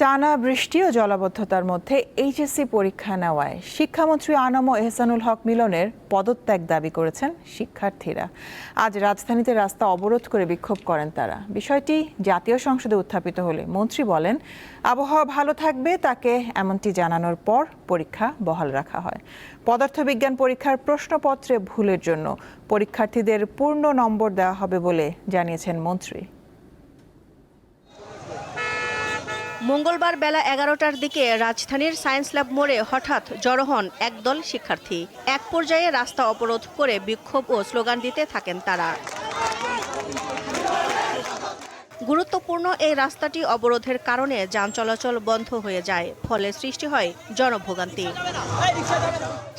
টানা বৃষ্টি ও জলাবদ্ধতার মধ্যে এইচএসসি পরীক্ষা নেওয়ায় শিক্ষামন্ত্রী আনম ও এহসানুল হক মিলনের পদত্যাগ দাবি করেছেন শিক্ষার্থীরা। আজ রাজধানীতে রাস্তা অবরোধ করে বিক্ষোভ করেন তারা। বিষয়টি জাতীয় সংসদে উত্থাপিত হলে মন্ত্রী বলেন, আবহাওয়া ভালো থাকবে তাকে এমনটি জানানোর পর পরীক্ষা বহাল রাখা হয়। পদার্থবিজ্ঞান পরীক্ষার প্রশ্নপত্রে ভুলের জন্য পরীক্ষার্থীদের পূর্ণ নম্বর দেওয়া হবে বলে জানিয়েছেন মন্ত্রী। মঙ্গলবার বেলা 11টার দিকে রাজধানীর সায়েন্স ল্যাব মোড়ে হঠাৎ জড়ো হন একদল শিক্ষার্থী। এক পর্যায়ে রাস্তা অবরোধ করে বিক্ষোভ ও স্লোগান দিতে থাকেন তারা। গুরুত্বপূর্ণ এই রাস্তাটি অবরোধের কারণে যান চলাচল বন্ধ হয়ে যায়, ফলে সৃষ্টি হয় জনভোগান্তি।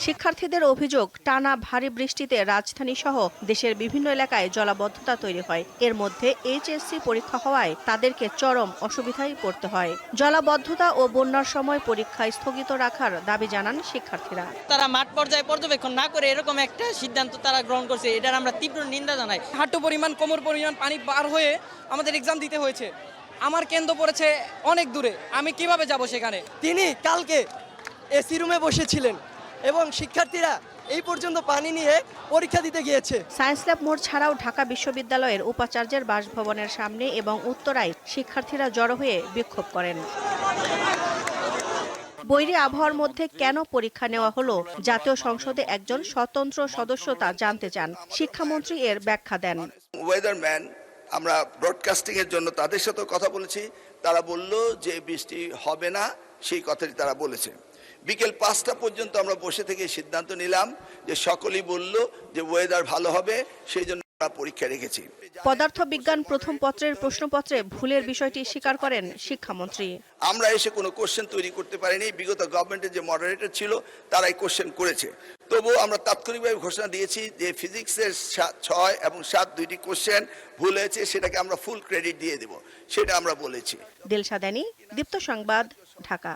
শিক্ষার্থীদের অভিযোগ, টানা ভারী বৃষ্টিতে রাজধানী সহ দেশের বিভিন্ন এলাকায় জলাবদ্ধতা তৈরি হয়। এর মধ্যে এইচএসসি পরীক্ষা হওয়ায় তাদেরকে চরম অসুবিধায় পড়তে হয়। জলাবদ্ধতা ও বন্যার সময় পরীক্ষা স্থগিত রাখার দাবি জানান শিক্ষার্থীরা। তারা মাঠ পর্যায়ে পর্যবেক্ষণ না করে এরকম একটা সিদ্ধান্ত তারা গ্রহণ করছে, এটার আমরা তীব্র নিন্দা জানাই। হাঁটু পরিমাণ কোমর পরিমাণ পানি পার হয়ে আমাদের এক্সাম দিতে হয়েছে। আমার কেন্দ্র পড়েছে অনেক দূরে, আমি কিভাবে যাব সেখানে? তিনি কালকে এসি রুমে বসেছিলেন এবং শিক্ষার্থীরা এই পর্যন্ত পানি নিয়ে পরীক্ষা দিতে গিয়েছে। সায়েন্স ল্যাব মোড় ছাড়াও ঢাকা বিশ্ববিদ্যালয়ের উপাচার্যের বাসভবনের সামনে এবং উত্তরায় শিক্ষার্থীরা জড়ো হয়ে বিক্ষোভ করেন। বৈরী আবহাওয়ার মধ্যে কেন পরীক্ষা নেওয়া হলো, জাতীয় সংসদে একজন স্বতন্ত্র সদস্য তা জানতে চান। শিক্ষামন্ত্রী এর ব্যাখ্যা দেন। ওয়েদারম্যান, আমরা ব্রডকাস্টিং এর জন্য তাদের সাথে কথা বলেছি, তারা বলল যে বৃষ্টি হবে না, সেই কথাটি তারা বলেছে। বিকেল 5টা পর্যন্ত আমরা বসে থেকে সিদ্ধান্ত নিলাম যে সকলেই বলল যে ওয়েদার ভালো হবে, সেই জন্য আমরা পরীক্ষা রেখেছি। পদার্থবিজ্ঞান প্রথম পত্রের প্রশ্নপত্রে ভুলের বিষয়টি স্বীকার করেন শিক্ষামন্ত্রী। আমরা এসে কোনো কোশ্চেন তৈরি করতে পারিনি, বিগত গভর্নমেন্টের যে মডারেটর ছিল তারাই কোশ্চেন করেছে। তবুও আমরা তাৎক্ষণিকভাবে ঘোষণা দিয়েছি যে ফিজিক্সের 6 এবং 7 দুইটি কোশ্চেন ভুল হয়েছে, সেটাকে আমরা ফুল ক্রেডিট দিয়ে দেব, সেটা আমরা বলেছি। দিলশা দানি, দীপ্ত সংবাদ, ঢাকা।